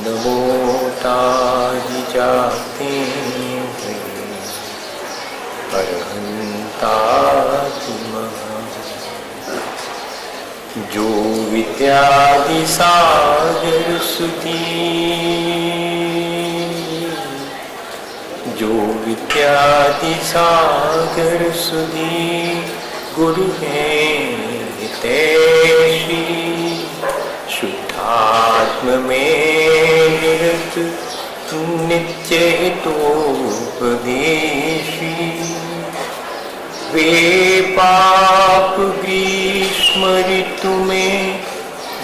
नमोता ही जाते हैं अरहंता जो विद्यादि सागर सुधी, जो विद्यादि सागर सुधी गुरु हैं हितैषी, शुद्धात्म में निरत नित्य हितोपदेशी, वे पाप ग्रीष्म ऋतु में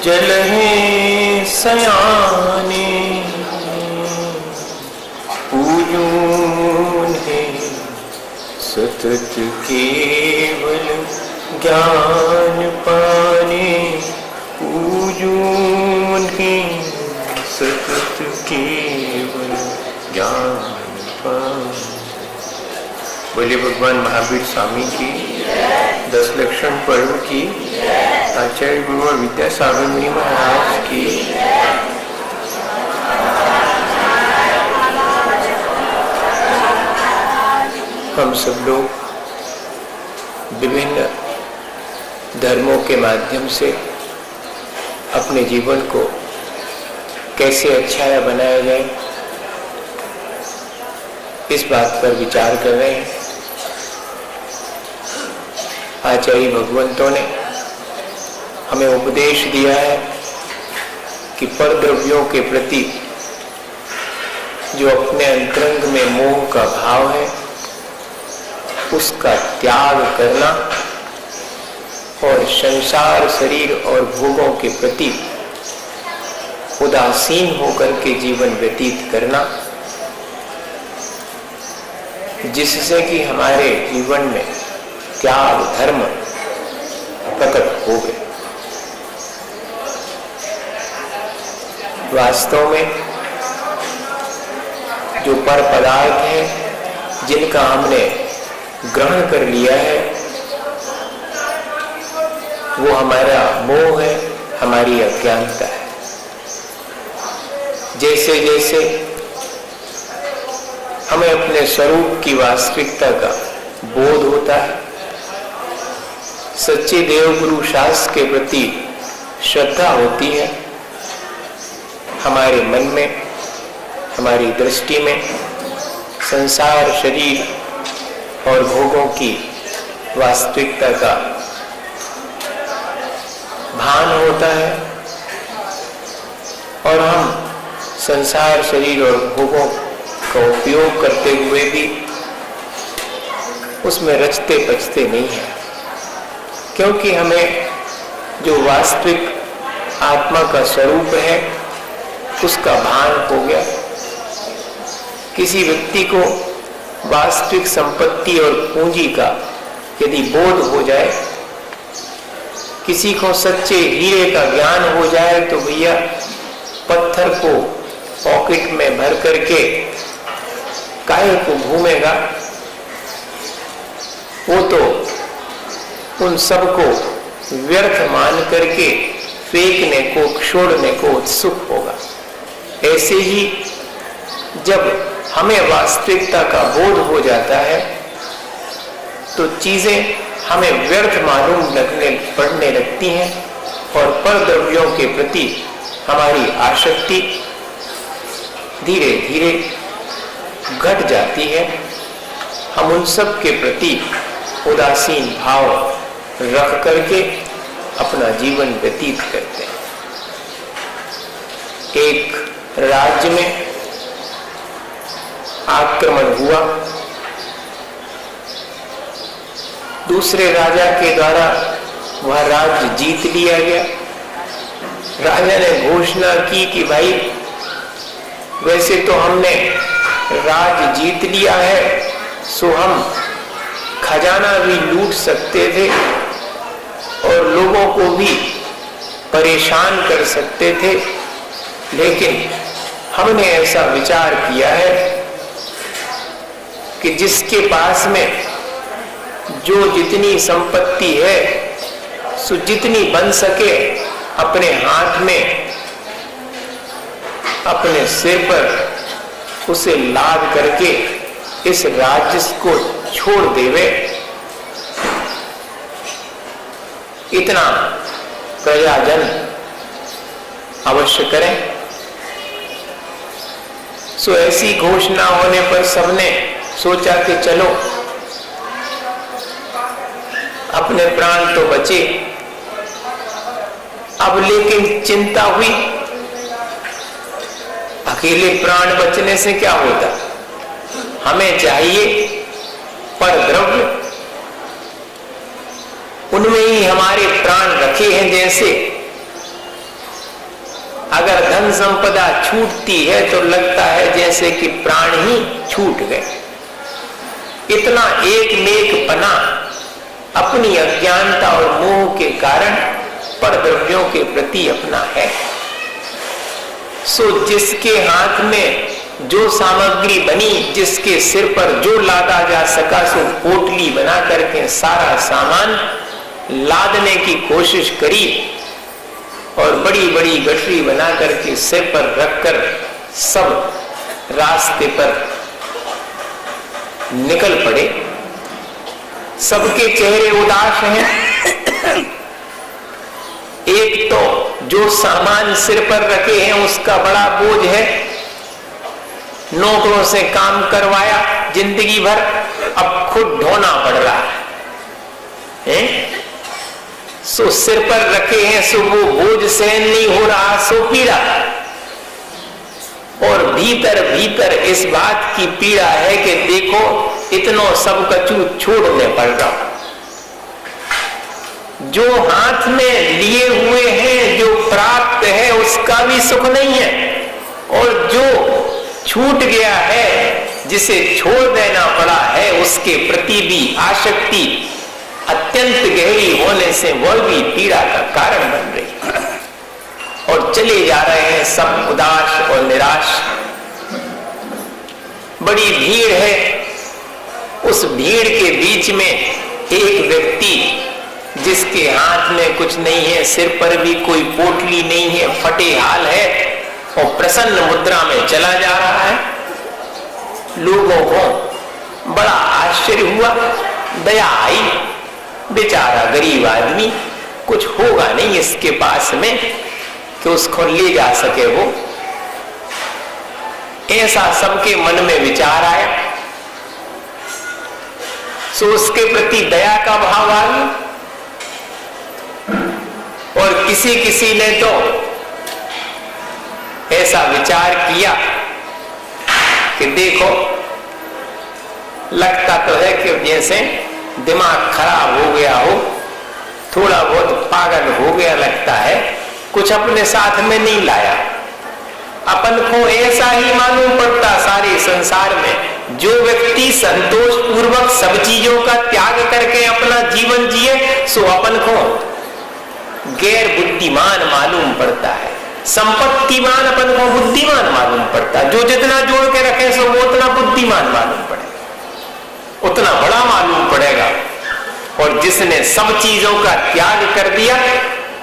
जल हैं सयाने, पूजून है सतत केवल ज्ञान पाने, पूजून है सतत केवल ज्ञान पाने। बोले भगवान महावीर स्वामी की, 10 लक्षण पर्व की, आचार्य गुरु और विद्यासागर मुनि महाराज की। हम सब लोग विभिन्न धर्मों के माध्यम से अपने जीवन को कैसे अच्छा बनाया जाए, इस बात पर विचार कर रहे हैं। आचार्य भगवंतों ने हमें उपदेश दिया है कि परद्रव्यों के प्रति जो अपने अंतरंग में मोह का भाव है उसका त्याग करना और संसार शरीर और भोगों के प्रति उदासीन होकर के जीवन व्यतीत करना, जिससे कि हमारे जीवन में त्याग धर्म प्रकट हो गए। वास्तव में जो पर पदार्थ है जिनका हमने ग्रहण कर लिया है वो हमारा मोह है, हमारी अज्ञानता है। जैसे जैसे हमें अपने स्वरूप की वास्तविकता का बोध होता है, सच्चे देव गुरु शास्त्र के प्रति श्रद्धा होती है, हमारे मन में, हमारी दृष्टि में संसार शरीर और भोगों की वास्तविकता का भान होता है और हम संसार शरीर और भोगों का उपयोग करते हुए भी उसमें रचते बचते नहीं हैं, क्योंकि हमें जो वास्तविक आत्मा का स्वरूप है उसका भान हो गया। किसी व्यक्ति को वास्तविक संपत्ति और पूंजी का यदि बोध हो जाए, किसी को सच्चे हीरे का ज्ञान हो जाए, तो भैया पत्थर को पॉकेट में भर करके काहे को घूमेगा, वो तो उन सबको व्यर्थ मान करके फेंकने को, छोड़ने को उत्सुक होगा। ऐसे ही जब हमें वास्तविकता का बोध हो जाता है तो चीजें हमें व्यर्थ मालूम पड़ने लगती हैं और परद्रव्यों के प्रति हमारी आसक्ति धीरे धीरे घट जाती है। हम उन सब के प्रति उदासीन भाव रख करके अपना जीवन व्यतीत करते हैं। एक राज्य में आक्रमण हुआ, दूसरे राजा के द्वारा वह राज्य जीत लिया गया। राजा ने घोषणा की कि भाई वैसे तो हमने राज्य जीत लिया है, सो हम खजाना भी लूट सकते थे और लोगों को भी परेशान कर सकते थे, लेकिन हमने ऐसा विचार किया है कि जिसके पास में जो जितनी संपत्ति है सो जितनी बन सके अपने हाथ में अपने सिर पर उसे लाद करके इस राज्य को छोड़ देवे, इतना प्रजाजन अवश्य करें। सो ऐसी घोषणा होने पर सबने सोचा कि चलो अपने प्राण तो बचे। अब लेकिन चिंता हुई, अकेले प्राण बचने से क्या होता, हमें चाहिए पर द्रव्य, उनमें ही हमारे प्राण रखे हैं। जैसे अगर धन संपदा छूटती है तो लगता है जैसे कि प्राण ही छूट गए। इतना एक नेक पना अपनी अज्ञानता और मोह के कारण पर द्रव्यों के प्रति अपना है। सो जिसके हाथ में जो सामग्री बनी, जिसके सिर पर जो लादा जा सका, सो पोटली बना करके सारा सामान लादने की कोशिश करी और बड़ी बड़ी गठरी बना करके सिर पर रखकर सब रास्ते पर निकल पड़े। सबके चेहरे उदास हैं। एक तो जो सामान सिर पर रखे हैं उसका बड़ा बोझ है, नौकरों से काम करवाया जिंदगी भर, अब खुद ढोना पड़ रहा है। सो सिर पर रखे हैं, सो वो बोझ सहन नहीं हो रहा, सो पीड़ा। और भीतर भीतर इस बात की पीड़ा है कि देखो इतनो सब कछु छोड़ने पड़ रहा। जो हाथ में लिए हुए हैं, जो प्राप्त है, उसका भी सुख नहीं है, और जो छूट गया है, जिसे छोड़ देना पड़ा है, उसके प्रति भी आसक्ति अत्यंत गहरी होने से वह भी पीड़ा का कारण बन रही है। और चले जा रहे हैं सब उदास और निराश। बड़ी भीड़ है, उस भीड़ के बीच में एक व्यक्ति जिसके हाथ में कुछ नहीं है, सिर पर भी कोई पोटली नहीं है, फटे हाल है, और प्रसन्न मुद्रा में चला जा रहा है। लोगों को बड़ा आश्चर्य हुआ, दया आई, बेचारा गरीब आदमी, कुछ होगा नहीं इसके पास में कि उसको ले जा सके वो, ऐसा सबके मन में विचार आया। सो उसके प्रति दया का भाव आ गया, और किसी किसी ने तो ऐसा विचार किया कि देखो लगता तो है कि जैसे दिमाग खराब हो गया हो, थोड़ा बहुत पागल हो गया लगता है, कुछ अपने साथ में नहीं लाया। अपन को ऐसा ही मालूम पड़ता सारे संसार में, जो व्यक्ति संतोष पूर्वक सब चीजों का त्याग करके अपना जीवन जिए, सो अपन को गैर बुद्धिमान मालूम पड़ता है। संपत्तिमान अपन को बुद्धिमान मालूम पड़ता है। जो जितना जोड़ के रखे सो वो उतना बुद्धिमान मालूम पड़ेगा, उतना बड़ा मालूम पड़ेगा। और जिसने सब चीजों का त्याग कर दिया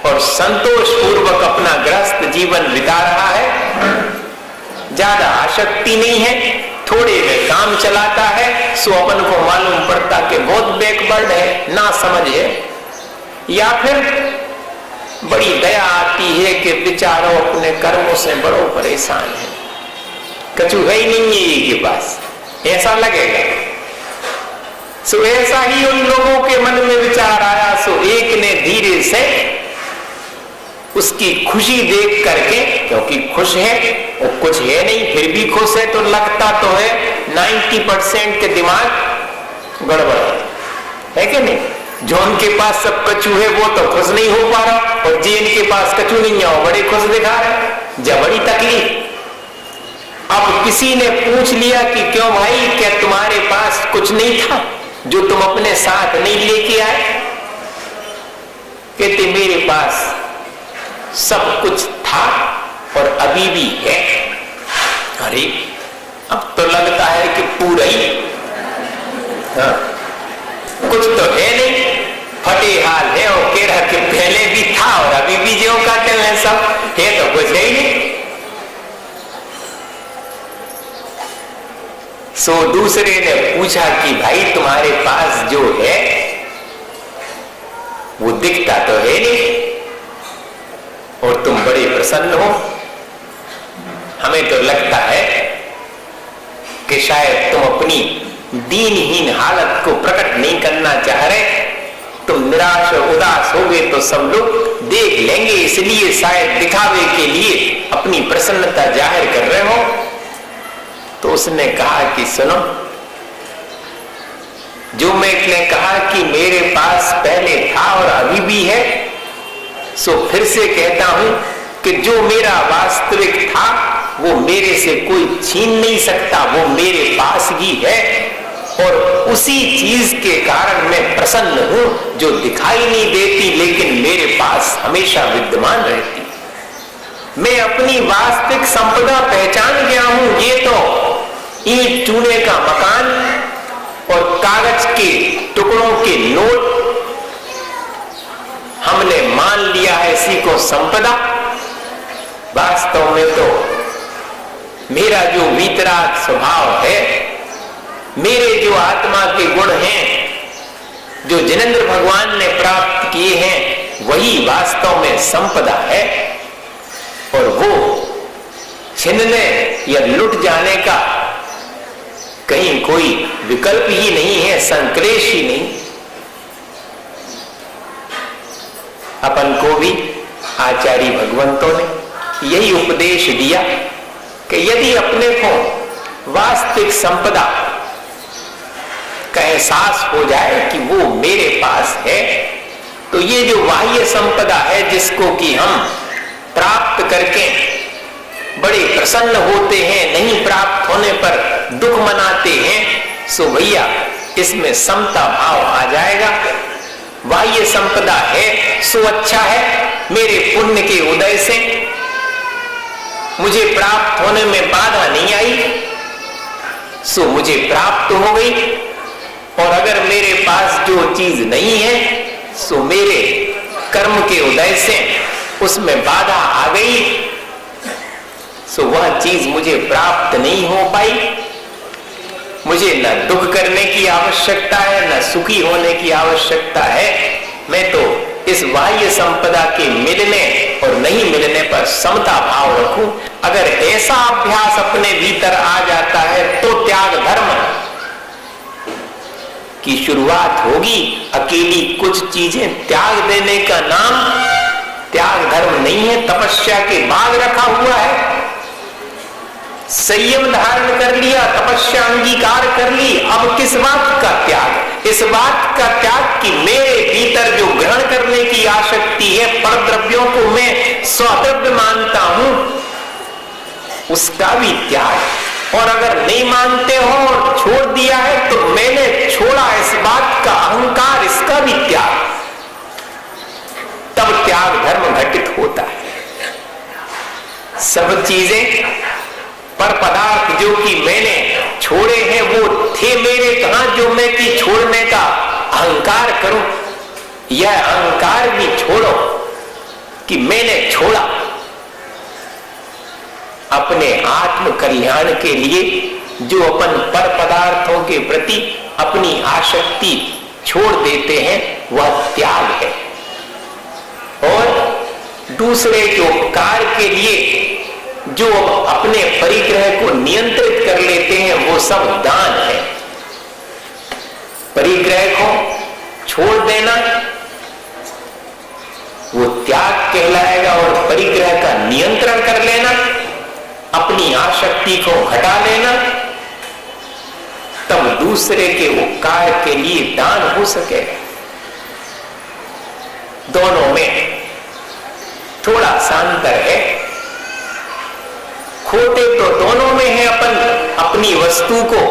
और संतोष पूर्वक अपना गृहस्थ जीवन बिता रहा है, ज्यादा आसक्ति नहीं है, थोड़े में काम चलाता है, सो अपन को मालूम पड़ता कि बहुत बैकवर्ड है, ना समझ है। या फिर बड़ी दया आती है कि बेचारों अपने कर्मों से बड़ो परेशान है, कछु है ही नहीं है ये के पास, ऐसा लगेगा। सो ऐसा ही उन लोगों के मन में विचार आया। सो एक ने धीरे से उसकी खुशी देख करके, क्योंकि खुश है वो कुछ है नहीं फिर भी खुश है, तो लगता तो है 90% के दिमाग गड़बड़ है कि नहीं। जो उनके पास सब कछु है वो तो खुश नहीं हो पा रहा, और जिनके पास कछु नहीं है वो बड़े खुश दिखा रहे, जब बड़ी तकलीफ। अब किसी ने पूछ लिया कि क्यों भाई, क्या तुम्हारे पास कुछ नहीं था जो तुम अपने साथ नहीं लेके आए? कहते मेरे पास सब कुछ था और अभी भी है। अरे अब तो लगता है कि पूरा ही, हाँ, कुछ तो है नहीं, फटे हाल है, और कह रहा कि पहले भी था और अभी भी जो काटे हैं सब है, तो कुछ है ही नहीं। सो दूसरे ने पूछा कि भाई तुम्हारे पास जो है वो दिखता तो है नहीं और तुम बड़े प्रसन्न हो। हमें तो लगता है कि शायद तुम अपनी दीनहीन हालत को प्रकट नहीं करना चाह रहे, तुम निराश और उदास हो गए तो सब लोग देख लेंगे, इसलिए शायद दिखावे के लिए अपनी प्रसन्नता जाहिर कर रहे हो। तो उसने कहा कि सुनो, जो मैंने कहा कि मेरे पास पहले था और अभी भी है, सो फिर से कहता हूं कि जो मेरा वास्तविक था वो मेरे से कोई छीन नहीं सकता, वो मेरे पास ही है और उसी चीज के कारण मैं प्रसन्न हूं जो दिखाई नहीं देती लेकिन मेरे पास हमेशा विद्यमान रहती। मैं अपनी वास्तविक संपदा पहचान गया हूं। ये तो ईंट चूने का मकान और कागज के टुकड़ों के नोट हमने मान लिया है, इसी को संपदा। वास्तव में तो मेरा जो वीतराग स्वभाव है, मेरे जो आत्मा के गुण हैं, जो जिनेंद्र भगवान ने प्राप्त किए हैं, वही वास्तव में संपदा है और वो छीनने या लुट जाने का कहीं कोई विकल्प ही नहीं है, संक्लेश ही नहीं। अपन को भी आचार्य भगवंतों ने यही उपदेश दिया कि यदि अपने को वास्तविक संपदा का एहसास हो जाए कि वो मेरे पास है, तो ये जो बाह्य संपदा है जिसको कि हम प्राप्त करके बड़े प्रसन्न होते हैं, नहीं प्राप्त होने पर दुख मनाते हैं, सो भैया इसमें समता भाव आ जाएगा। बाह्य संपदा है सो अच्छा है, मेरे पुण्य के उदय से मुझे प्राप्त होने में बाधा नहीं आई, सो मुझे प्राप्त हो गई। और अगर मेरे पास जो चीज नहीं है सो मेरे कर्म के उदय से उसमें बाधा आ गई, सो वह चीज मुझे प्राप्त नहीं हो पाई। मुझे न दुख करने की आवश्यकता है, न सुखी होने की आवश्यकता है। मैं तो इस बाह्य संपदा के मिलने और नहीं मिलने पर समता भाव रखूं। अगर ऐसा अभ्यास अपने भीतर आ जाता है तो त्याग धर्म की शुरुआत होगी। अकेली कुछ चीजें त्याग देने का नाम त्याग धर्म नहीं है, तपस्या के बाद रखा हुआ है। संयम धारण कर लिया, तपस्या अंगीकार कर ली, अब किस बात का त्याग? इस बात का त्याग कि मेरे भीतर जो ग्रहण करने की आसक्ति है, पर द्रव्यों को मैं स्वद्रव्य मानता हूं, उसका भी त्याग। और अगर नहीं मानते हो और छोड़ दिया है तो मैंने छोड़ा इस बात का अहंकार, इसका भी त्याग। तब त्याग धर्म घटित होता है। सब चीजें पर पदार्थ जो कि मैंने छोड़े हैं वो थे मेरे कहां जो मैं कि छोड़ने का अहंकार करूं। यह अहंकार भी छोड़ो कि मैंने छोड़ा। अपने आत्म कल्याण के लिए जो अपन पर पदार्थों के प्रति अपनी आसक्ति छोड़ देते हैं वह त्याग है। और दूसरे के उपकार के लिए जो अपने परिग्रह को नियंत्रित कर लेते हैं वो सब दान है। परिग्रह को छोड़ देना वो त्याग कहलाएगा और परिग्रह का नियंत्रण कर लेना, अपनी आसक्ति को घटा लेना, तब दूसरे के उपकार के लिए दान हो सके। दोनों में थोड़ा सा अंतर है। खोटे तो दोनों में है। अपन अपनी वस्तु को,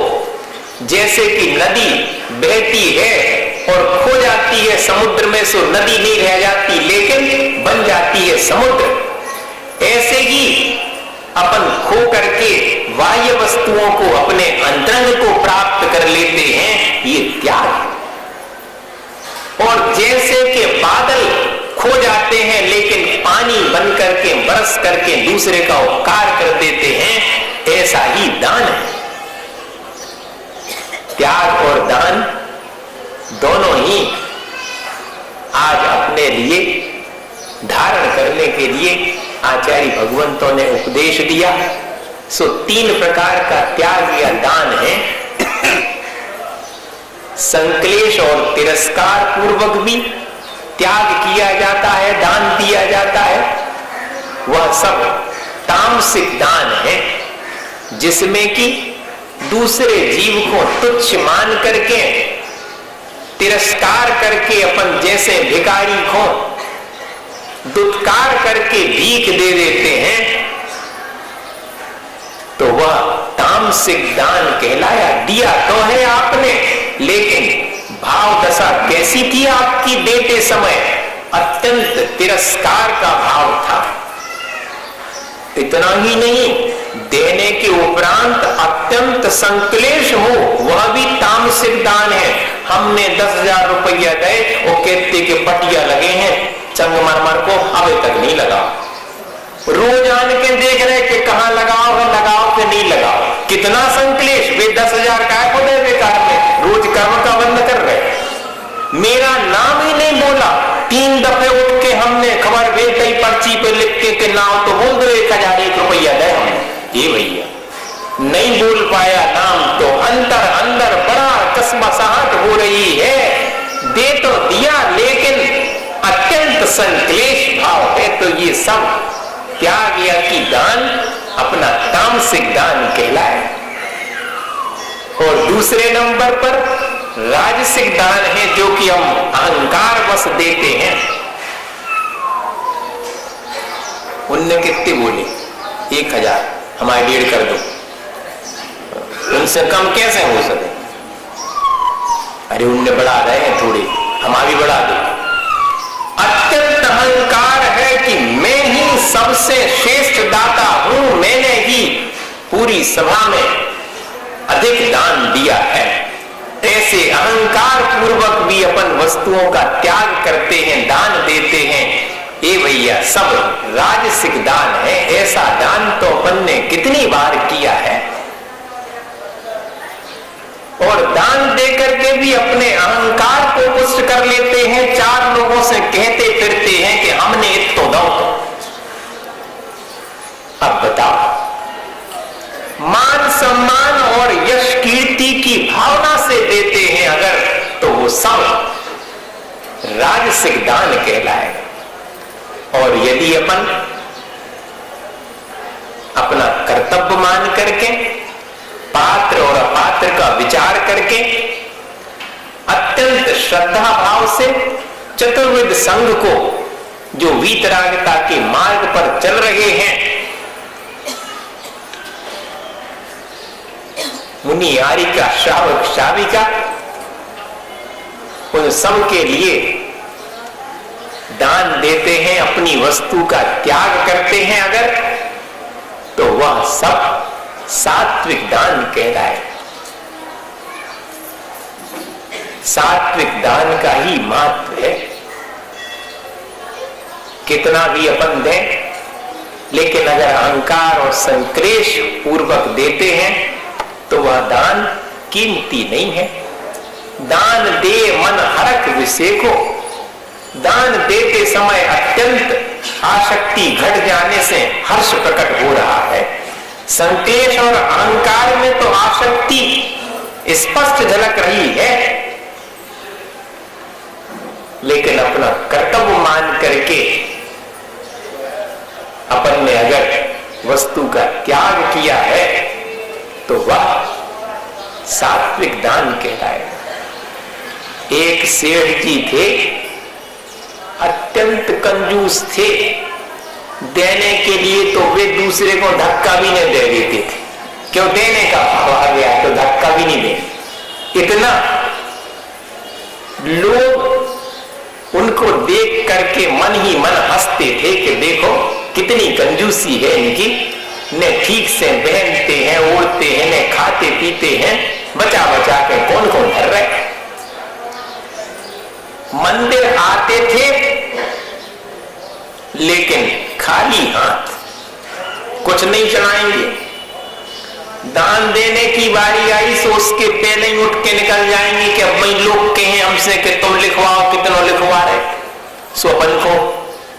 जैसे कि नदी बहती है और खो जाती है समुद्र में, सो नदी नहीं रह जाती लेकिन बन जाती है समुद्र। ऐसे ही अपन खो करके बाह्य वस्तुओं को, अपने अंतरंग को प्राप्त कर लेते हैं, ये त्याग है। और जैसे कि बादल खो जाते हैं लेकिन पानी बन करके बरस करके दूसरे का उपकार कर देते हैं, ऐसा ही दान है। आचार्य भगवंतों ने उपदेश दिया। सो 3 प्रकार का त्याग या दान है। संक्लेश और तिरस्कार पूर्वक भी त्याग किया जाता है, दान दिया जाता है। वह सब तामसिक दान है, जिसमें कि दूसरे जीव को तुच्छ मान करके, तिरस्कार करके, अपन जैसे भिखारी को दुत्कार करके भीख दे देते हैं, तो वह तामसिक दान कहलाया। दिया तो है आपने, लेकिन भाव दशा कैसी थी आपकी देते समय? अत्यंत तिरस्कार का भाव था। इतना ही नहीं, देने के उपरांत अत्यंत संक्लेश हो, वह भी तामसिक दान है। हमने 10,000 रुपया दे, वो कहते के पटिया लगे हैं संगमरमर को, अभी तक नहीं लगाओ। रोज आन के देख रहे कि कहां लगाओ है, लगाओ कि नहीं लगाओ। कितना संक्लेश! वे 10,000 का को दे बेकार में, रोज कर्म का बंद कर रहे। मेरा नाम ही नहीं बोला। 3 दफे उठ के हमने खबर भेज दी, पर्ची पे लिख के नाम तो बोल दो 1,001 रुपया दे हमने। ये भैया नहीं बोल पाया नाम, तो अंदर अंदर बड़ा कसमसाहट हो रही है। दे तो दिया, लेकिन अत्यंत संक्लेश भाव है। तो ये सब त्याग या की दान अपना तामसिक दान कहलाए। और दूसरे नंबर पर राजसिक दान है, जो कि हम अहंकार वश देते हैं। उनने कितने बोले? 1,000, हमारे 1,500 कर दो। उनसे कम कैसे हो सके? अरे उनने बढ़ा रहे हैं थोड़ी, हमारी बढ़ा दो। अत्यंत अहंकार है कि मैं ही सबसे श्रेष्ठ दाता हूं, मैंने ही पूरी सभा में अधिक दान दिया है। ऐसे अहंकार पूर्वक भी अपन वस्तुओं का त्याग करते हैं, दान देते हैं। ये भैया सब राजसिक दान है। ऐसा दान तो अपन ने कितनी बार किया है। और दान देकर के भी अपने अहंकार को पुष्ट कर लेते हैं। 4 लोगों से कहते फिरते हैं कि हमने इतो दो। अब बताओ, मान सम्मान और यश कीर्ति की भावना से देते हैं अगर, तो वो सब राजसिक दान कहलाएगा। और यदि अपन अपना कर्तव्य मान करके, पात्र और अपात्र का विचार करके, अत्यंत श्रद्धा भाव से चतुर्विध संघ को, जो वीतरागता के मार्ग पर चल रहे हैं, मुनि आरिका श्रावक श्राविका, उन सब के लिए दान देते हैं, अपनी वस्तु का त्याग करते हैं अगर, तो वह सब सात्विक दान कहलाए। सात्विक दान का ही महत्व है। कितना भी अपन दें, लेकिन अगर अहंकार और संक्लेश पूर्वक देते हैं तो वह दान कीमती नहीं है। दान दे मन हरक विषय को, दान देते समय अत्यंत आसक्ति घट जाने से हर्ष प्रकट हो रहा है। संक्लेश और अहंकार में तो आसक्ति स्पष्ट झलक रही है, लेकिन अपना कर्तव्य मान करके अपन ने अगर वस्तु का त्याग किया है तो वह सात्विक दान कहलाएगा। एक सेठ जी थे, अत्यंत कंजूस थे। देने के लिए तो वे दूसरे को धक्का भी नहीं दे देते थे। क्यों? देने का भाव आ गया तो धक्का भी नहीं दे। इतना लोग उनको देख करके मन ही मन हंसते थे कि देखो कितनी कंजूसी है इनकी, ने ठीक से पहनते हैं, ओढ़ते हैं, ने खाते पीते हैं, बचा बचा के कौन कौन धर रहे। मंदिर आते थे लेकिन खाली हाथ, कुछ नहीं चढ़ाएंगे। दान देने की बारी आई तो उसके पहले ही उठ के निकल जाएंगे कि अब भाई लोग कहें हमसे कि तुम लिखवाओ, कितना लिखवा रहे। सो अपन को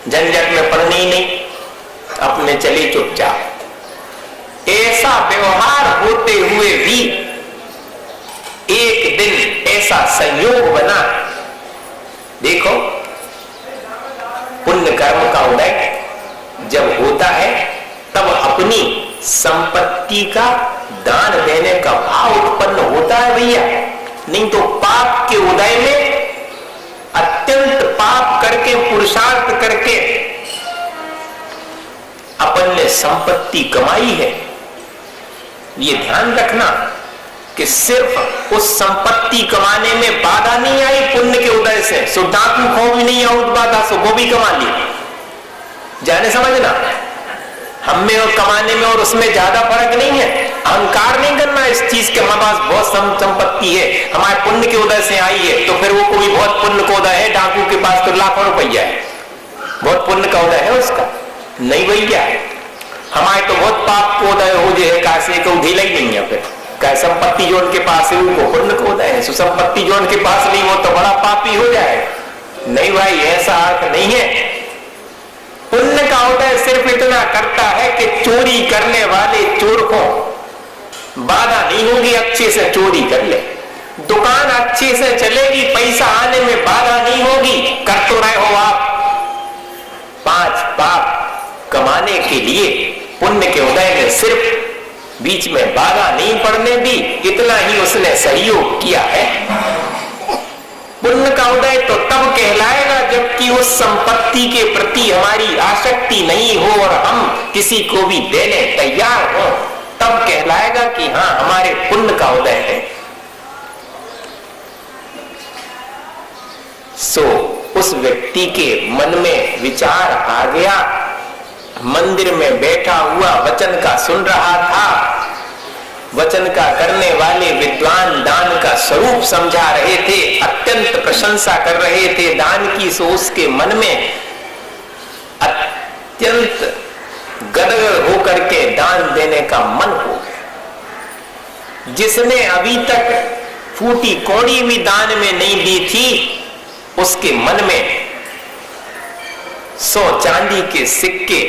झंझट में पड़नी ही नहीं, अपने चले चुपचाप। ऐसा व्यवहार होते हुए भी एक दिन ऐसा संयोग बना, देखो पुण्य कर्म का उदय जब होता है तब अपनी संपत्ति का दान देने का भाव उत्पन्न होता है भैया। नहीं तो पाप के उदय में अत्यंत पाप करके पुरुषार्थ करके अपन ने संपत्ति कमाई है। ये ध्यान रखना कि सिर्फ उस संपत्ति कमाने में बाधा नहीं आई पुण्य के उदय से, सो डाकू खो भी नहीं आउट बाधा, सो वो भी कमा ली। जाने समझना, हम में और कमाने में और उसमें ज्यादा फर्क नहीं है। अहंकार नहीं करना इस चीज के, हमारे पास बहुत संपत्ति है, हमारे पुण्य के उदय से आई है, तो फिर वो कोई बहुत पुण्य का उदय है। डाकू के पास तो लाखों रुपया है, बहुत पुण्य का उदय है उसका। नहीं भैया, हमारे तो बहुत पाप को उदय हो जाए, कासे को ढीला ही नहीं है। फिर क्या संपत्ति जो उनके पास है उनको पुण्य को उदय है, सुसंपत्ति जो उनके पास नहीं वो तो बड़ा पापी हो जाए। नहीं भाई, ऐसा अर्थ नहीं है। पुण्य का उदय सिर्फ इतना करता है कि चोरी करने वाले चोर को बाधा नहीं होगी, अच्छे से चोरी कर ले। दुकान अच्छे से चलेगी, पैसा आने में बाधा नहीं होगी। कर तो रहे हो आप 5 पाप कमाने के लिए, पुण्य के उदय में सिर्फ बीच में बाधा नहीं पड़ने दी, इतना ही उसने सहयोग किया है। पुण्य का उदय तो तब कहलाएगा जबकि उस संपत्ति के प्रति हमारी आसक्ति नहीं हो और हम किसी को भी देने तैयार हो, तब कहलाएगा कि हाँ हमारे पुण्य का उदय है। सो उस व्यक्ति के मन में विचार आ गया, मंदिर में बैठा हुआ वचन का सुन रहा था, वचन का करने वाले विद्वान दान का स्वरूप समझा रहे थे, अत्यंत प्रशंसा कर रहे थे दान की। सो उसके मन में अत्यंत गदगद होकर के दान देने का मन हो गया। जिसने अभी तक फूटी कौड़ी भी दान में नहीं दी थी, उसके मन में 100 चांदी के सिक्के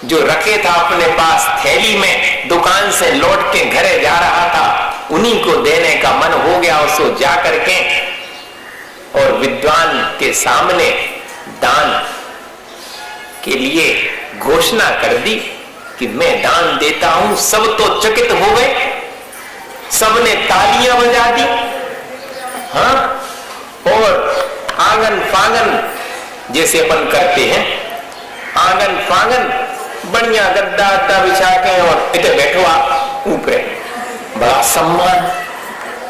जो रखे था अपने पास थैली में, दुकान से लौट के घरे जा रहा था, उन्हीं को देने का मन हो गया। उसको जा करके और विद्वान के सामने दान के लिए घोषणा कर दी कि मैं दान देता हूं। सब तो चकित हो गए, सबने तालियां बजा दी। हाँ, और आंगन फांगन जैसे अपन करते हैं, आंगन फांगन बढ़िया गद्दा अद्दा बिछा के और इधर बैठो आप ऊपर, बड़ा सम्मान।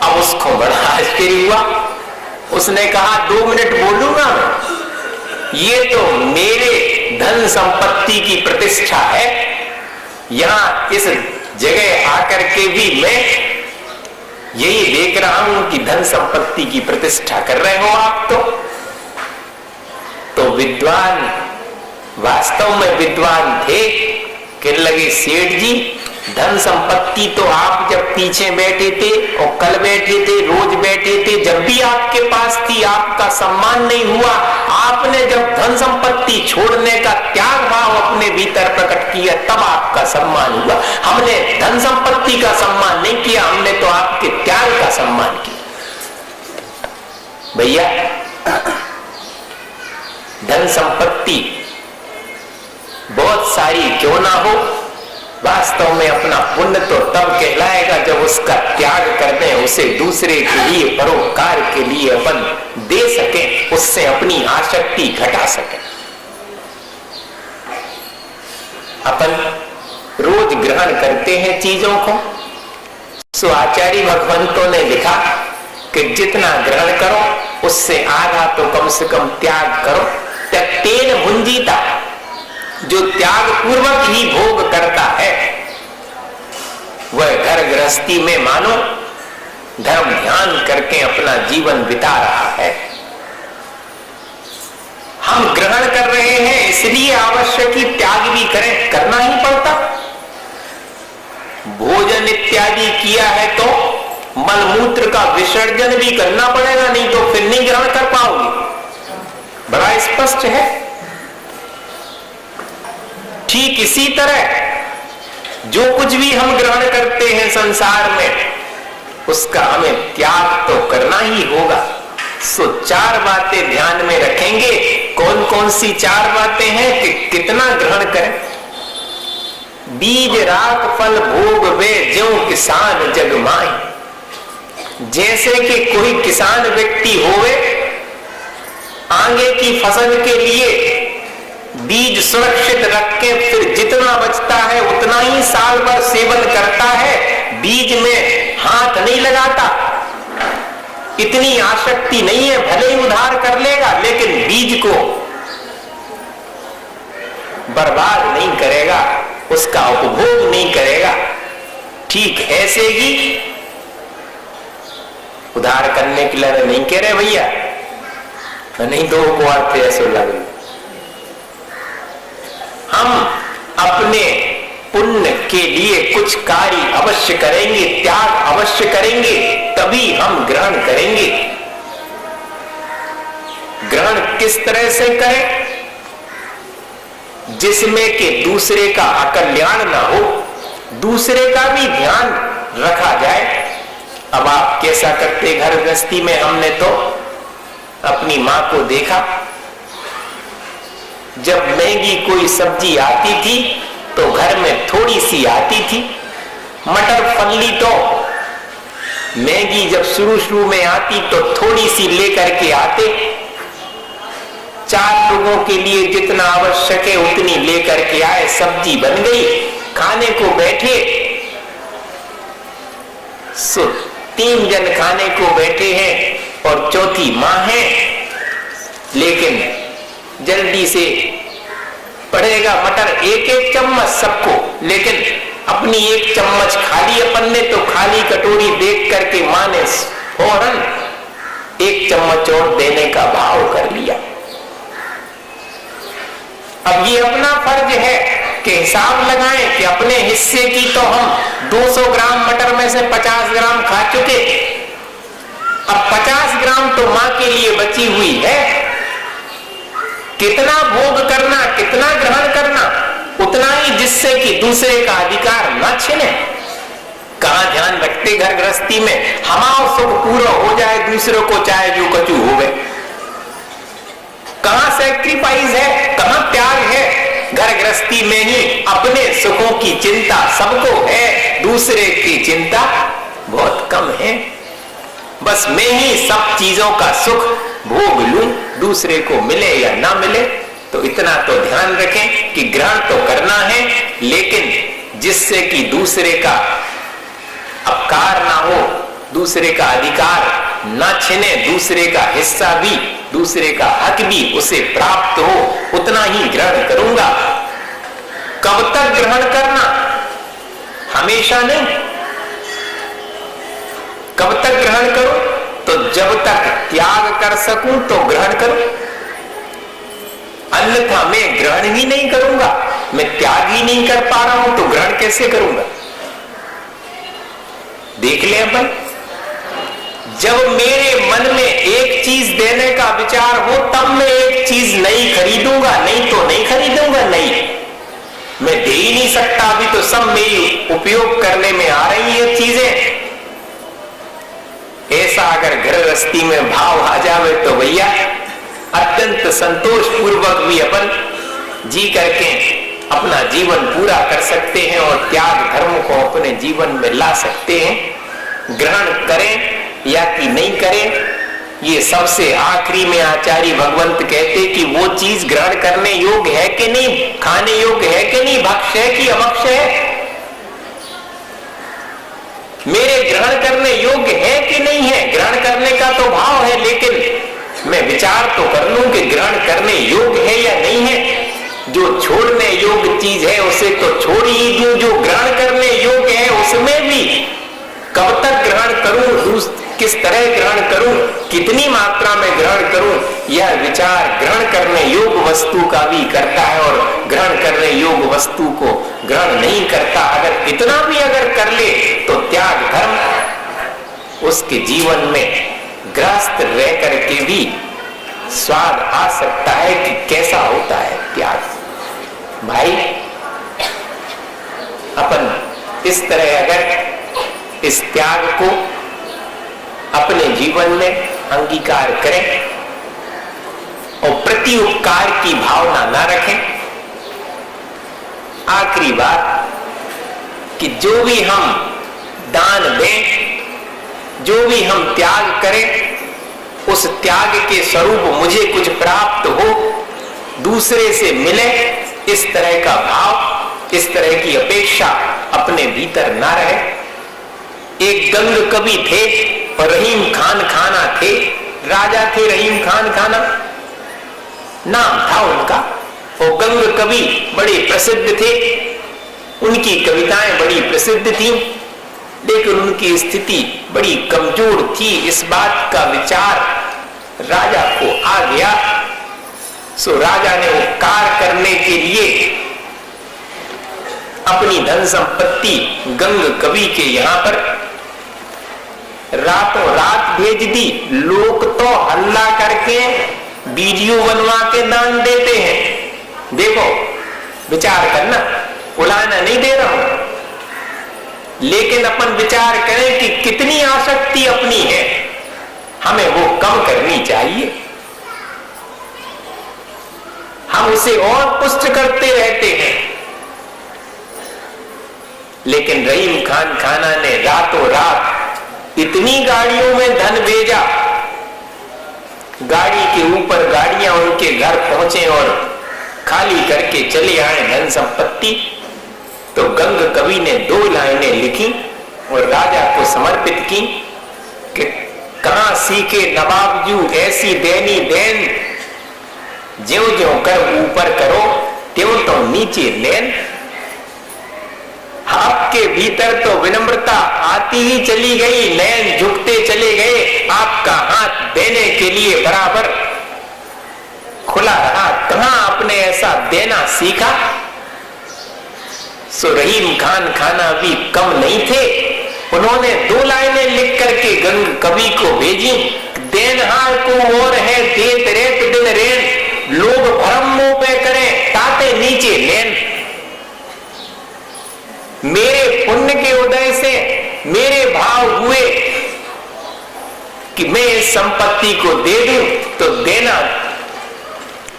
अब उसको बड़ा आश्चर्य हुआ, उसने कहा 2 मिनट बोलूंगा मैं, ये तो मेरे धन संपत्ति की प्रतिष्ठा है, यहां इस जगह आकर के भी मैं यही देख रहा हूं कि धन संपत्ति की प्रतिष्ठा कर रहे हो आप। तो विद्वान वास्तव में विद्वान थे, कहने लगे सेठ जी, धन संपत्ति तो आप जब पीछे बैठे थे और कल बैठे थे, रोज बैठे थे, जब भी आपके पास थी आपका सम्मान नहीं हुआ। आपने जब धन संपत्ति छोड़ने का त्याग भाव अपने भीतर प्रकट किया तब आपका सम्मान हुआ। हमने धन संपत्ति का सम्मान नहीं किया, हमने तो आपके त्याग का सम्मान किया। भैया, धन संपत्ति बहुत सारी क्यों ना हो, वास्तव में अपना पुण्य तो तब कहलाएगा जब उसका त्याग कर दें, उसे दूसरे के लिए, परोपकार के लिए अपन दे सके, उससे अपनी आसक्ति घटा सके। अपन रोज ग्रहण करते हैं चीजों को। सो आचार्य भगवंतों ने लिखा कि जितना ग्रहण करो उससे आधा तो कम से कम त्याग करो। त्यक्तेन भुंजीता, जो त्याग पूर्वक ही भोग करता है वह घर गृहस्थी में मानो धर्म ध्यान करके अपना जीवन बिता रहा है। हम ग्रहण कर रहे हैं इसलिए आवश्यक ही त्याग भी करें, करना ही पड़ता। भोजन इत्यादि किया है तो मलमूत्र का विसर्जन भी करना पड़ेगा, नहीं तो फिर नहीं ग्रहण कर पाओगे। बड़ा स्पष्ट है। ठीक इसी तरह जो कुछ भी हम ग्रहण करते हैं संसार में, उसका हमें त्याग तो करना ही होगा। सो 4 बातें ध्यान में रखेंगे। कौन कौन सी 4 बातें हैं कि कितना ग्रहण करें। बीज राख फल भोग वे ज्यों किसान जग माई। जैसे कि कोई किसान व्यक्ति होवे, आगे की फसल के लिए बीज सुरक्षित रख के फिर जितना बचता है उतना ही साल भर सेवन करता है, बीज में हाथ नहीं लगाता। इतनी आसक्ति नहीं है, भले ही उधार कर लेगा लेकिन बीज को बर्बाद नहीं करेगा, उसका उपभोग नहीं करेगा। ठीक ऐसे ही उधार करने के लिए नहीं कह रहे भैया, नहीं तो को अर्थ ऐसे लगे। हम अपने पुण्य के लिए कुछ कार्य अवश्य करेंगे, त्याग अवश्य करेंगे, तभी हम ग्रहण करेंगे। ग्रहण किस तरह से करें? जिसमें कि दूसरे का अकल्याण ना हो, दूसरे का भी ध्यान रखा जाए। अब आप कैसा करते घर गृहस्थी में? हमने तो अपनी मां को देखा, जब महंगी कोई सब्जी आती थी तो घर में थोड़ी सी आती थी। मटर फल्ली तो महंगी जब शुरू में आती तो थोड़ी सी लेकर के आते। 4 लोगों के लिए जितना आवश्यक है उतनी लेकर के आए, सब्जी बन गई, खाने को बैठे। 3 जन खाने को बैठे हैं और चौथी मां है, लेकिन जल्दी से पड़ेगा मटर 1-1 चम्मच सबको, लेकिन अपनी 1 चम्मच खाली अपन ने, तो खाली कटोरी देख करके मां ने फौरन 1 चम्मच और देने का भाव कर लिया। अब ये अपना फर्ज है कि हिसाब लगाएं कि अपने हिस्से की तो हम 200 ग्राम मटर में से 50 ग्राम खा चुके, अब 50 ग्राम तो मां के लिए बची हुई है। कितना भोग करना, कितना ग्रहण करना, उतना ही जिससे कि दूसरे का अधिकार न छिने। कहां ध्यान रखते घर गृहस्थी में, हमारा सुख पूरा हो जाए, दूसरों को चाहे जो कचू हो गए। कहां सैक्रिफाइस है, कहां त्याग है? घर गृहस्थी में ही अपने सुखों की चिंता सबको है, दूसरे की चिंता बहुत कम है। बस मैं ही सब चीजों का सुख भोग लूं, दूसरे को मिले या ना मिले। तो इतना तो ध्यान रखें कि ग्रहण तो करना है, लेकिन जिससे कि दूसरे का अपकार ना हो, दूसरे का अधिकार ना छिने, दूसरे का हिस्सा भी, दूसरे का हक भी उसे प्राप्त हो, उतना ही ग्रहण करूंगा। कब तक ग्रहण करना? हमेशा नहीं। कब तक ग्रहण करो? तो जब तक त्याग कर सकूं तो ग्रहण करूं, अन्यथा मैं ग्रहण ही नहीं करूंगा। मैं त्याग ही नहीं कर पा रहा हूं तो ग्रहण कैसे करूंगा? देख ले अपन, जब मेरे मन में एक चीज देने का विचार हो तब मैं एक चीज नई खरीदूंगा, नहीं तो नहीं खरीदूंगा। नहीं, मैं दे ही नहीं सकता, अभी तो सब मेरी उपयोग करने में आ रही है चीजें। ऐसा अगर गृहस्थी में भाव आ जावे तो भैया अत्यंत संतोष पूर्वक भी अपन जी करके अपना जीवन पूरा कर सकते हैं और त्याग धर्म को अपने जीवन में ला सकते हैं। ग्रहण करें या कि नहीं करें, ये सबसे आखिरी में आचार्य भगवंत कहते कि वो चीज ग्रहण करने योग्य है कि नहीं, खाने योग्य है कि नहीं, भक्ष्य है कि अभक्ष्य है, मेरे ग्रहण करने योग्य है कि नहीं है। ग्रहण करने का तो भाव है, लेकिन मैं विचार तो कर लूं कि ग्रहण करने योग्य है या नहीं है। जो छोड़ने योग्य चीज है उसे तो छोड़ ही दूं, जो ग्रहण करने योग्य है उसमें भी कब तक ग्रहण करूं, किस तरह ग्रहण करूं, कितनी मात्रा में ग्रहण करूं, यह विचार ग्रहण करने योग्य वस्तु का भी करता है और ग्रहण करने योग्य वस्तु को ग्रहण नहीं करता। अगर इतना भी अगर कर ले तो त्याग धर्म उसके जीवन में ग्रस्त रह करके भी स्वाद आ सकता है कि कैसा होता है त्याग। भाई अपन इस तरह अगर इस त्याग को अपने जीवन में अंगीकार करें और प्रति उपकार की भावना ना रखें। आखिरी बात कि जो भी हम दान दें, जो भी हम त्याग करें, उस त्याग के स्वरूप मुझे कुछ प्राप्त हो, दूसरे से मिले, इस तरह का भाव, इस तरह की अपेक्षा अपने भीतर ना रहे। एक गंग कवि थे और रहीम खान खाना थे, राजा थे रहीम खान खाना नाम था उनका। वो गंग कवि बड़े प्रसिद्ध थे, उनकी कविताएं बड़ी प्रसिद्ध थीं, लेकिन उनकी स्थिति बड़ी कमजोर थी। इस बात का विचार राजा को आ गया। सो राजा ने उपकार करने के लिए अपनी धन संपत्ति गंग कवि के यहां पर रातों रात भेज दी। लोग तो हल्ला करके वीडियो बनवा के दान देते हैं। देखो, विचार करना, उलाना नहीं दे रहा हूं, लेकिन अपन विचार करें कि कितनी आसक्ति अपनी है, हमें वो कम करनी चाहिए। हम उसे और पुष्ट करते रहते हैं। लेकिन रहीम खान खाना ने रातों रात इतनी गाड़ियों में धन भेजा, गाड़ी के ऊपर गाड़ियां उनके घर पहुंचे और खाली करके चले आए धन संपत्ति। तो गंग कवि ने 2 लाइनें लिखी और राजा को समर्पित की कि कहां सीखे नवाबजू ऐसी देनी देन, ज्यों ज्यों कर ऊपर करो त्यों तो नीचे लेन। आपके भीतर तो विनम्रता आती ही चली गई, नयन झुकते चले गए, आपका हाथ देने के लिए बराबर खुला रहा। कहां आपने ऐसा देना सीखा? सो रहीम खान खाना भी कम नहीं थे, उन्होंने 2 लाइनें लिख करके गंग कवि को भेजी। देनहार को और है देत रेत दिन रेन, लोग भरम मुंह पे करें ताते नीचे लेन। मेरे पुण्य के उदय से मेरे भाव हुए कि मैं इस संपत्ति को दे दूं, तो देना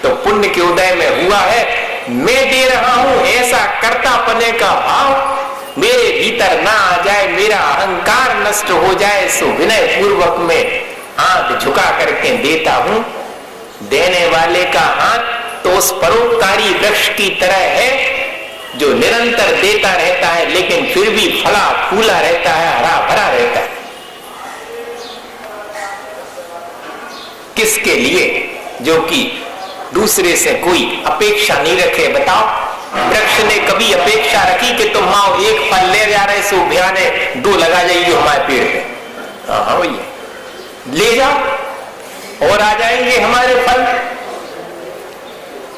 तो पुण्य के उदय में हुआ है, मैं दे रहा हूं, ऐसा कर्तापने का भाव मेरे भीतर ना आ जाए, मेरा अहंकार नष्ट हो जाए। सो विनय पूर्वक में हाथ झुका करके देता हूं। देने वाले का हाथ तो उस परोपकारी वृक्ष की तरह है जो निरंतर देता रहता है, लेकिन फिर भी फला फूला रहता है, हरा भरा रहता है। किसके लिए? जो कि दूसरे से कोई अपेक्षा नहीं रखे। बताओ, वृक्ष ने कभी अपेक्षा रखी कि तुम आओ एक फल ले जा रहे सो बिहाने 2 लगा जाइए हमारे पेड़ पे? हाँ भैया ले जाओ और आ जाएंगे हमारे फल।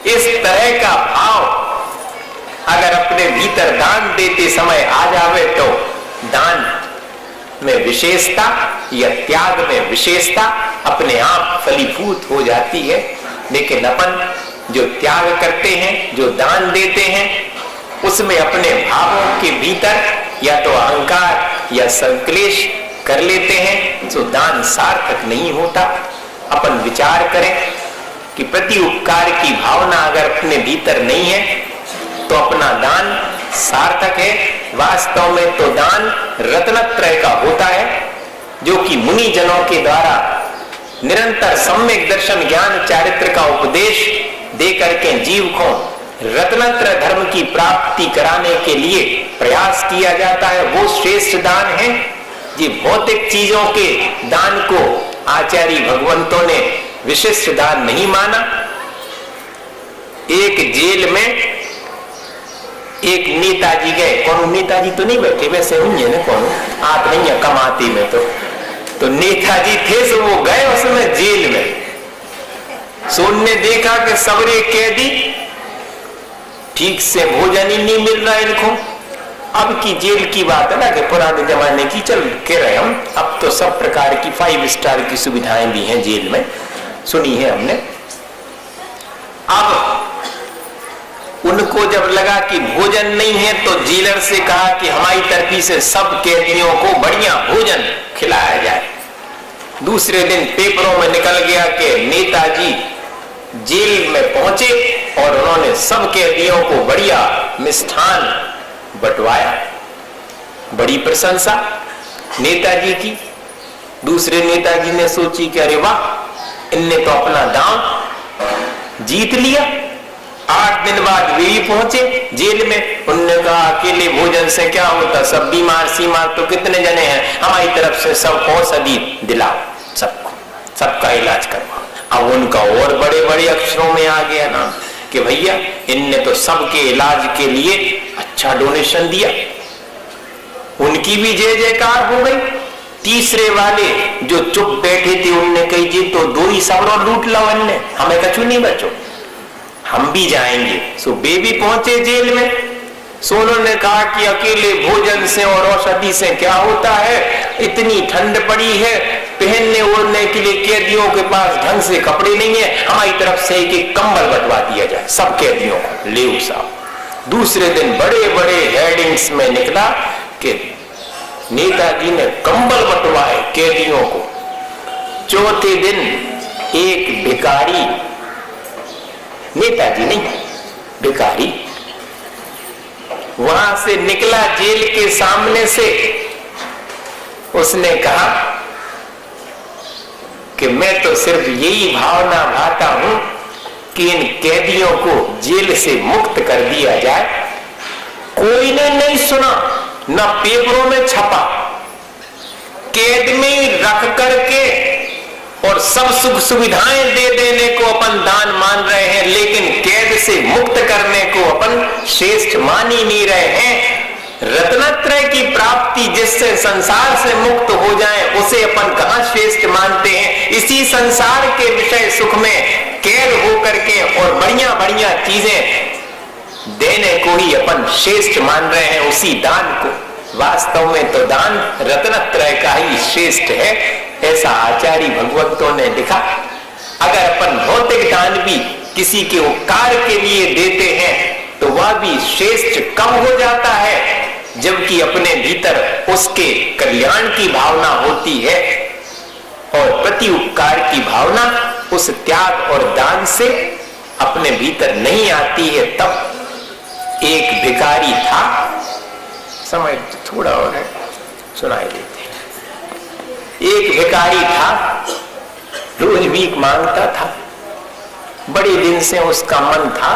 इस तरह का भाव अगर अपने भीतर दान देते समय आ जावे तो दान में विशेषता या त्याग में विशेषता अपने आप फलीभूत हो जाती है। लेकिन अपन जो त्याग करते हैं, जो दान देते हैं, उसमें अपने भावों के भीतर या तो अहंकार या संक्लेश कर लेते हैं, तो दान सार्थक नहीं होता। अपन विचार करें कि प्रति उपकार की भावना अगर अपने भीतर नहीं है तो अपना दान सार्थक है। वास्तव में तो दान रत्नत्रय का होता है, जो कि मुनि जनों के द्वारा निरंतर सम्यक दर्शन ज्ञान चारित्र का उपदेश दे करके जीव को रत्नत्रय धर्म की प्राप्ति कराने के लिए प्रयास किया जाता है। वो श्रेष्ठ दान है। जी भौतिक चीजों के दान को आचार्य भगवंतों ने विशिष्ट दान नहीं माना। एक जेल में एक नेताजी गए, कौन नेताजी तो नहीं बैठे, वैसे हुई है ना, कौन आप नहीं है कमाती में तो नेताजी थे। सो वो गए उसमें जेल में। सो उनने देखा कि सबरे कैदी ठीक से भोजन ही नहीं मिल रहा इनको। अब की जेल की बात है ना कि पुराने जमाने की चल के रहे हम, अब तो सब प्रकार की 5 स्टार की सुविधाएं भी हैं जेल में, सुनी है हमने। अब उनको जब लगा कि भोजन नहीं है तो जेलर से कहा कि हमारी तरफी से सब कैदियों को बढ़िया भोजन खिलाया जाए। दूसरे दिन पेपरों में निकल गया कि नेताजी जेल में पहुंचे और उन्होंने सब कैदियों को बढ़िया मिष्ठान बंटवाया। बड़ी प्रशंसा नेताजी की। दूसरे नेताजी ने सोची कि अरे वाह, इनने तो अपना दांव जीत लिया। 8 दिन बाद वे ही पहुंचे जेल में। उन्होंने कहा अकेले भोजन से क्या होता, सब बीमार सीमार तो कितने जने हैं, हमारी तरफ से सब औषधि दिलाओ, सबको सबका इलाज करवाओ। अब उनका और बड़े बड़े अक्षरों में आ गया ना कि भैया इनने तो सबके इलाज के लिए अच्छा डोनेशन दिया। उनकी भी जय जयकार हो गई। तीसरे वाले जो चुप बैठे थे उनने कही जी तो 2 ही सबरो लूट लो, इनने हमें कछु नहीं बचो, हम भी जाएंगे। सो वे भी पहुंचे जेल में। सो उन्होंने कहा कि अकेले भोजन से और औषधि से क्या होता है, इतनी ठंड पड़ी है, पहनने ओढ़ने के लिए कैदियों के पास ढंग से कपड़े नहीं है, हमारी तरफ से एक कंबल बंटवा दिया जाए सब कैदियों को। ले साहब दूसरे दिन बड़े बड़े हेडिंग्स में निकला कि नेताजी ने कंबल बंटवाए कैदियों को। चौथे दिन एक भिखारी, नेताजी नहीं भिखारी, वहां से निकला जेल के सामने से। उसने कहा कि मैं तो सिर्फ यही भावना भाता हूं कि इन कैदियों को जेल से मुक्त कर दिया जाए। कोई ने नहीं सुना, न पेपरों में छपा। कैद में ही रख करके और सब सुख सुविधाएं दे देने को अपन दान मान रहे हैं, लेकिन कैद से मुक्त करने को अपन श्रेष्ठ मान ही नहीं रहे हैं। रत्नत्रय की प्राप्ति जिससे संसार से मुक्त हो जाए उसे अपन कहां श्रेष्ठ मानते हैं। इसी संसार के विषय सुख में कैद होकर के और बढ़िया बढ़िया चीजें देने को ही अपन श्रेष्ठ मान रहे हैं, उसी दान को। वास्तव में तो दान रत्नत्रय का ही श्रेष्ठ है, ऐसा आचार्य भगवतों ने लिखा। अगर अपन भौतिक दान भी किसी के उपकार के लिए देते हैं तो वह भी श्रेष्ठ कम हो जाता है, जबकि अपने भीतर उसके कल्याण की भावना होती है और प्रति उपकार की भावना उस त्याग और दान से अपने भीतर नहीं आती है। तब एक भिखारी था, समय थोड़ा और है सुनाई देते हैं। एक भिखारी था, रोज भीख मांगता था। बड़े दिन से उसका मन था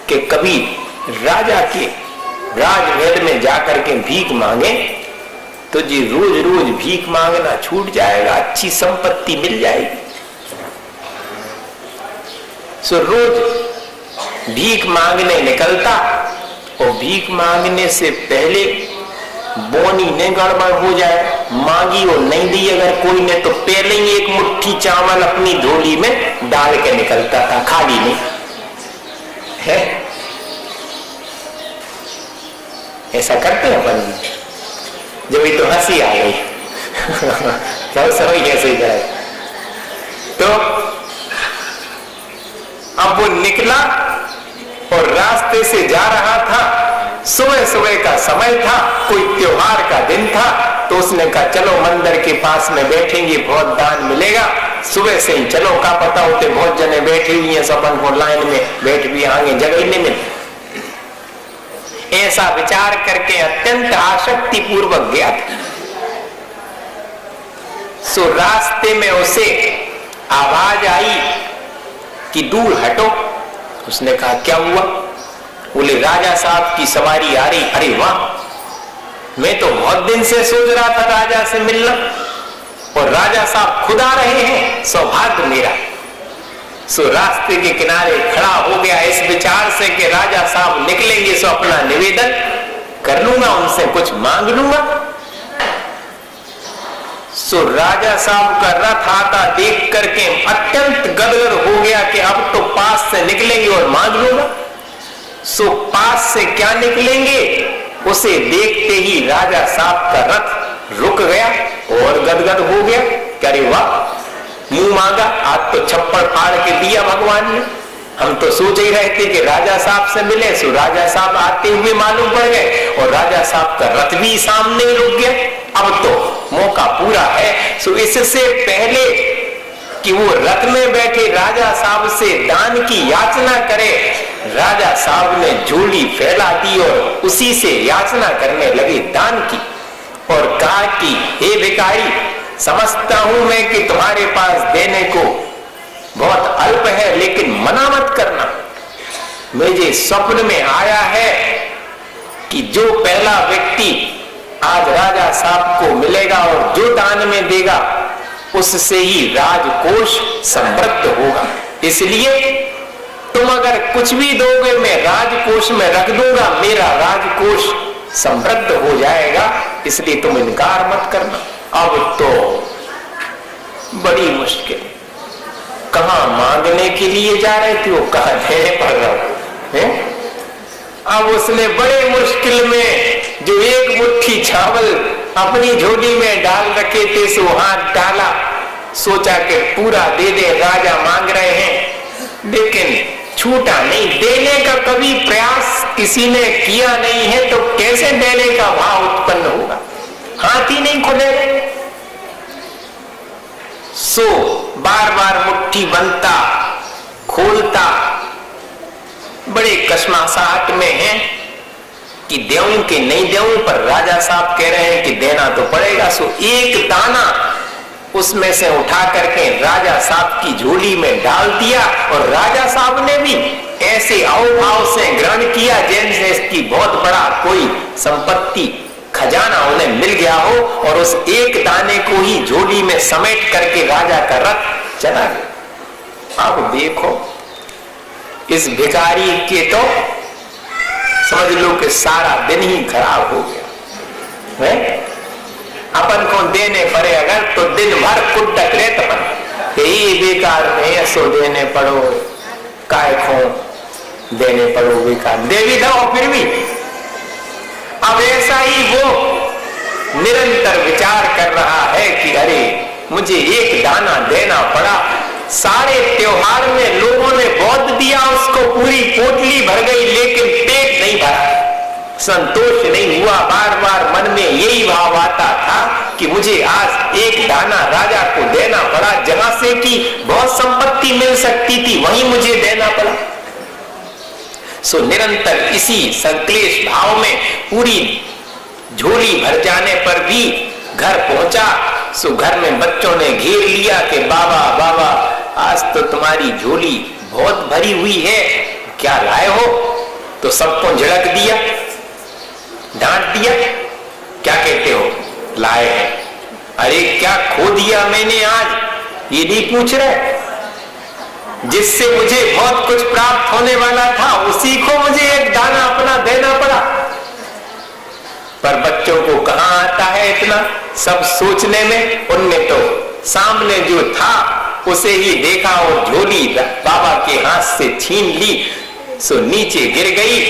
कि कभी राजा के राजमहल में जाकर के भीख मांगे तो जी रोज रोज भीख मांगना छूट जाएगा, अच्छी संपत्ति मिल जाएगी। सो रोज भीख मांगने निकलता और भीख मांगने से पहले बोनी ने गड़बड़ हो जाए, मांगी और नहीं दी अगर कोई ने तो पहले ही एक मुट्ठी चावल अपनी झोली में डाल के निकलता था, खाली नहीं है। ऐसा करते हैं अपन, जब तो हंसी आ गई सब ऐसे ही करे। तो अब वो निकला और रास्ते से जा रहा था, सुबह सुबह का समय था, कोई त्योहार का दिन था। तो उसने कहा चलो मंदिर के पास में बैठेंगे, बहुत दान मिलेगा। सुबह से ही चलो, का पता होते बहुत जने बैठे हुए हैं, सब को लाइन में बैठ भी आगे, जगह नहीं मिलती। ऐसा विचार करके अत्यंत आसक्ति पूर्वक गया था। सो रास्ते में उसे आवाज आई कि दूर हटो। उसने कहा क्या हुआ? बोले राजा साहब की सवारी आ रही। अरे वाह, मैं तो बहुत दिन से सोच रहा था राजा से मिलना, और राजा साहब खुद आ रहे हैं, सौभाग्य मेरा। सो रास्ते के किनारे खड़ा हो गया इस विचार से कि राजा साहब निकलेंगे सो अपना निवेदन कर लूंगा, उनसे कुछ मांग लूंगा। सो राजा साहब का रथ आता देख करके अत्यंत गदगद हो गया कि अब तो पास से निकलेंगे और मांग लूंगा। सो पास से क्या निकलेंगे, उसे देखते ही राजा साहब का रथ रुक गया और गदगद हो गया। अरे वाह, मुंह मांगा, आज तो छप्पड़ फाड़ के दिया भगवान ने। हम तो सोच ही रहे थे कि राजा साहब से मिले, सो राजा साहब आते हुए मालूम पड़ गए और राजा साहब का रथ भी सामने ही रुक गया। अब तो मौका पूरा है, सो इससे पहले कि वो रथ में बैठे राजा साहब से दान की याचना करे, राजा साहब ने झोली फैला दी और उसी से याचना करने लगे दान की और कहा कि हे भिखारी, समझता हूं मैं कि तुम्हारे पास देने को बहुत अल्प है, लेकिन मना मत करना। मुझे स्वप्न में आया है कि जो पहला व्यक्ति आज राजा साहब को मिलेगा और जो दान में देगा उससे ही राजकोष समृद्ध होगा, इसलिए तुम अगर कुछ भी दोगे मैं राजकोष में रख दूंगा, मेरा राजकोष समृद्ध हो जाएगा, इसलिए तुम इनकार मत करना। अब तो बड़ी मुश्किल, कहां मांगने के लिए जा रहे थे, वो कहां देने पड़ रहा है। अब उसने बड़े मुश्किल में जो एक मुट्ठी चावल अपनी झोली में डाल रखे थे सो हाथ डाला, सोचा कि पूरा दे दे, राजा मांग रहे हैं, लेकिन छूटा नहीं। देने का कभी प्रयास किसी ने किया नहीं है तो कैसे देने का भाव उत्पन्न होगा, हाथ ही नहीं खुले। सो बार बार मुट्ठी बनता खोलता, बड़े कश्मकशाहट में है कि देऊं कि नहीं देऊं, पर राजा साहब कह रहे हैं कि देना तो पड़ेगा। सो एक दाना उसमें से उठा करके राजा साहब की झोली में डाल दिया और राजा साहब ने भी ऐसे अवभाव से ग्रहण किया जैसे इसकी बहुत बड़ा कोई संपत्ति खजाना उन्हें मिल गया हो, और उस एक दाने को ही झोली में समेट करके राजा का रथ चला गया। अब देखो इस भिखारी के तो समझ लो कि सारा दिन ही खराब हो गया है। अपन को देने पड़े अगर तो दिन भर कुटक रेत अपन यही बेकार में ऐसो देने पड़ो, काय खो देने पड़ो बेकार, दे भी दो फिर भी। अब ऐसा ही वो निरंतर विचार कर रहा है कि अरे मुझे एक दाना देना पड़ा, सारे त्योहार में लोगों ने बहुत दिया, उसको पूरी पोटली भर गई, लेकिन पेट नहीं भरा, संतोष नहीं हुआ। बार बार मन में यही भाव आता था कि मुझे आज एक दाना राजा को देना पड़ा, जहां से कि बहुत संपत्ति मिल सकती थी वहीं मुझे देना पड़ा। सो निरंतर इसी संक्लेश भाव में पूरी झोली भर जाने पर भी घर पहुंचा। सो घर में बच्चों ने घेर लिया कि बाबा बाबा आज तो तुम्हारी झोली बहुत भरी हुई है, क्या लाए हो? तो सबको झड़क दिया, डांट दिया, क्या कहते हो लाए हैं? अरे क्या खो दिया मैंने आज, ये नहीं पूछ रहे, जिससे मुझे बहुत कुछ प्राप्त होने वाला था उसी को मुझे एक दाना अपना देना पड़ा। पर बच्चों को कहां आता है इतना सब सोचने में, उनने तो सामने जो था उसे ही देखा और झोली बाबा के हाथ से छीन ली। सो नीचे गिर गई,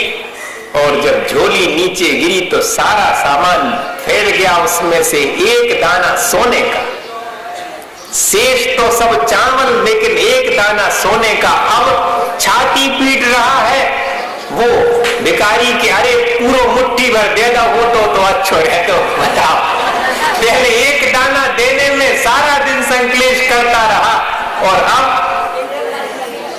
और जब झोली नीचे गिरी तो सारा सामान फैल गया, उसमें से एक दाना सोने का, शेष तो सब चावल, लेकिन एक दाना सोने का। अब छाती पीट रहा है वो भिखारी के, अरे पूरा मुट्ठी भर दे दो वो तो अच्छो है, तो बताओ। पहले एक दाना देने में सारा दिन संक्लेश करता रहा और अब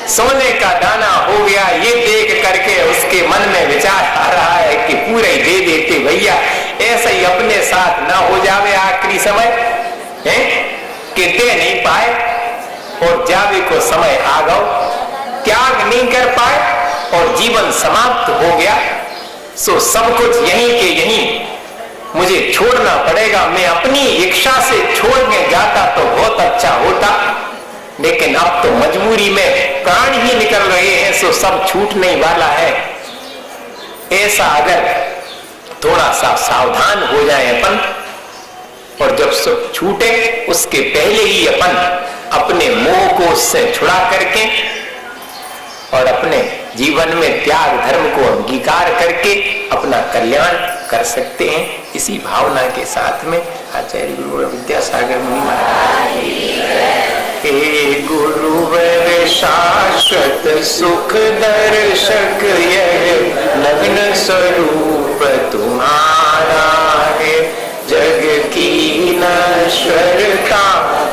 सोने का दाना हो गया। ये देख करके उसके मन में विचार आ रहा है कि पूरा ही दे देते भैया, ऐसा ही अपने साथ ना हो जावे आखिरी समय है कि दे नहीं पाए और जावे को समय आ गया, त्याग नहीं कर पाए और जीवन समाप्त हो गया। सो सब कुछ यहीं के यहीं मुझे छोड़ना पड़ेगा। मैं अपनी इच्छा से छोड़ने जाता तो बहुत अच्छा होता, लेकिन अब तो मजबूरी में प्राण ही निकल रहे हैं, सो सब छूटने वाला है। ऐसा अगर थोड़ा सा सावधान हो जाए अपन, और जब सब छूटे उसके पहले ही अपन अपने मोह को उससे छुड़ा करके और अपने जीवन में त्याग धर्म को अंगीकार करके अपना कल्याण कर सकते हैं। इसी भावना के साथ में आचार्य गुरु विद्यासागर मुनि महाराज हे गुरुवर शाश्वत सुख दर्शक, यह नग्न स्वरूप तुम्हारा है। जग की नश्वरता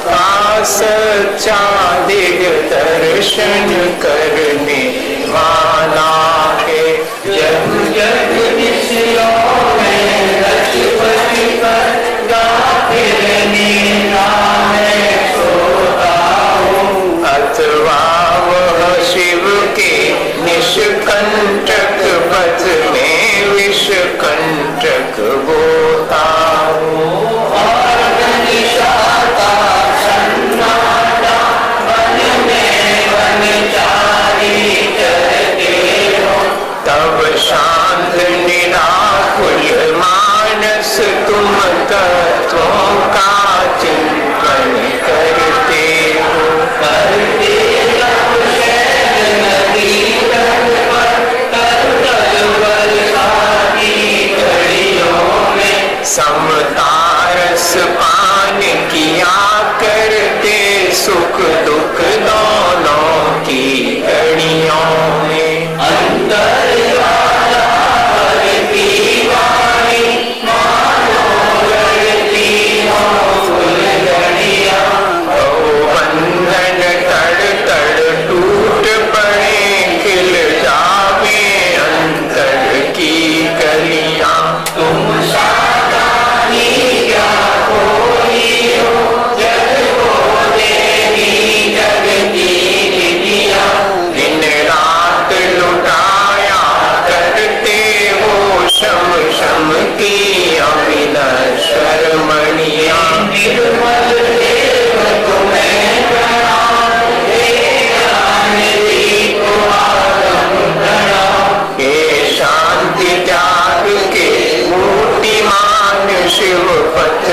का सच्चा दिग दर्शन करने वाला है। जग जग विषयों में रचपति पर फिरने है सोता हूँ, अथवा वह शिव के निष्कंटक पथ में विषकंटक बोता हूँ। और निशाता सन्नाटा वन में वनचारी चरते हो, तब शांत निराकुल मानस तुम तत्वों का चिंतन करते हो। करते जब शैल नदी तट पर तरतल बरसाती घड़ियों में, समतारस पान किया करते सुख दुख दोनों की घड़ियों में। अंतर शिव पथ